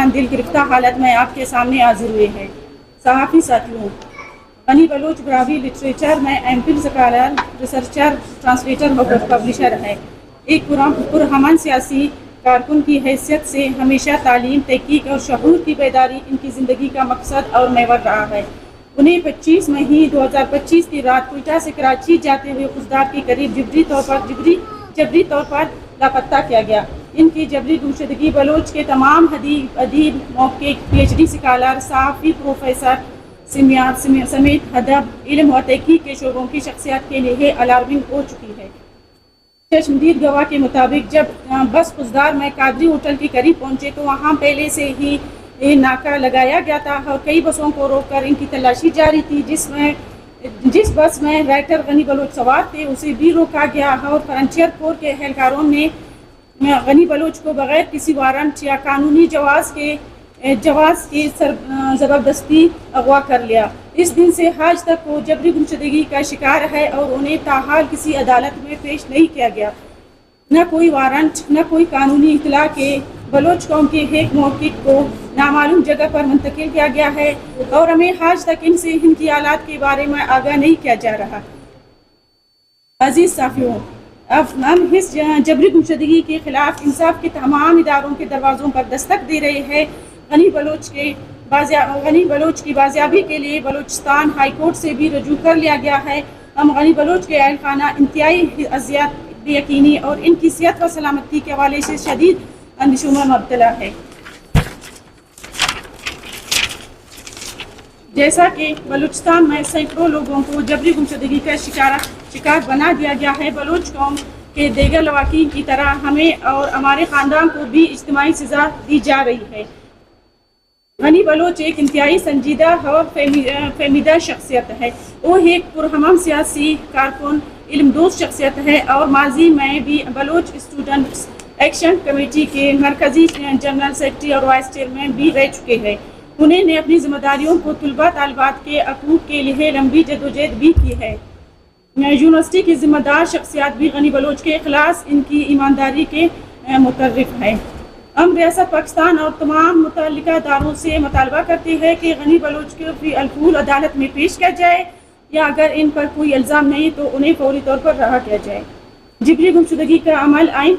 दरमियान दिल गिरफ्ता हालत में आपके सामने हाजिर हुए हैं। सहाफ़ी साथियों, गनी बलोच बरावी लिटरेचर में एमफिल स्कॉलर, रिसर्चर, ट्रांसलेटर और पब्लिशर है। एक पुरअमन सियासी कारकुन की हैसियत से हमेशा तालीम, तहकीक और शऊर की बेदारी इनकी ज़िंदगी का मकसद और महवर रहा है। उन्हें 25 मई 2025 की रात कोयटा से कराची जाते हुए कुजदार के करीब जबरी तौर पर लापता किया गया। इनकी जबरी गुमशुदगी बलोच के तमाम अदीब, मौक़िक़, PhD स्कॉलर, सहाफ़ी, प्रोफेसर समेत अदब, इल्म और तहकीक के शोबों की शख्सियत के लिए अलार्मिंग हो चुकी है। चश्मदीद गवाह के मुताबिक जब बस कुजदार में कादरी होटल के करीब पहुंचे तो वहां पहले से ही नाका लगाया गया था और कई बसों को रोककर इनकी तलाशी जारी थी। जिस बस में राइटर गनी बलोच सवार थे उसे भी रोका गया और फ्रंटियर कोर के एहलकारों ने गनी बलोच को बगैर किसी वारंट या कानूनी जवाज़ की ज़बरदस्ती अगवा कर लिया। इस दिन से आज तक वो जबरी गुमशुदगी का शिकार है और उन्हें ताहाल किसी अदालत में पेश नहीं किया गया। न कोई वारंट, न कोई कानूनी इतला के बलोच कौम के एक मौक़िफ़ को नामालूम जगह पर मुंतकिल किया गया है और हमें आज तक इनकी हालात के बारे में आगाह नहीं किया जा रहा। अजीज़ साथियों, अब हम इस जबरी गुमशुदगी के ख़िलाफ़ इंसाफ के तमाम इदारों के दरवाज़ों पर दस्तक दे रहे हैं। गनी बलोच की बाजियाबी के लिए बलोचिस्तान हाई कोर्ट से भी रजू कर लिया गया है। हम गनी बलोच के अहल खाना इंतहाई अज़ियत, बेयकीनी और इनकी सेहत व सलामती के हवाले से शदीद अंदेशों में मुब्तला है। जैसा कि बलूचिस्तान में सैकड़ों लोगों को जबरी गुमशुदगी का शिकार बना दिया गया है, बलोच कौम के दीगर लवाकीन की तरह हमें और हमारे ख़ानदान को भी इज्तिमाई सज़ा दी जा रही है। गनी बलोच एक इंतहाई संजीदा और फहमीदा शख्सियत है। वो एक पुरहमम सियासी कारकुन, इल्मदोज़ शख्सियत है और माजी में भी बलोच स्टूडेंट्स एक्शन कमेटी के मरकज़ी जनरल सेक्रेटरी और वाइस चेयरमैन भी रह चुके हैं। उन्होंने अपनी जिम्मेदारियों को तुलबा तालिबात के हकूक़ के लिए लंबी जदोजहद भी की है। यूनिवर्सिटी की जिम्मेदार शख्सियात भी गनी बलोच के इखलास, इनकी ईमानदारी के मुतर्रिफ है। हम रियासत पाकिस्तान और तमाम मुतल्लिका इदारों से मुतालबा करते हैं कि गनी बलोच को फी अलफूल अदालत में पेश किया जाए या अगर इन पर कोई इल्ज़ाम नहीं तो उन्हें फौरी तौर पर रहा किया जाए। जबरी गुमशुदगी का अमल आइन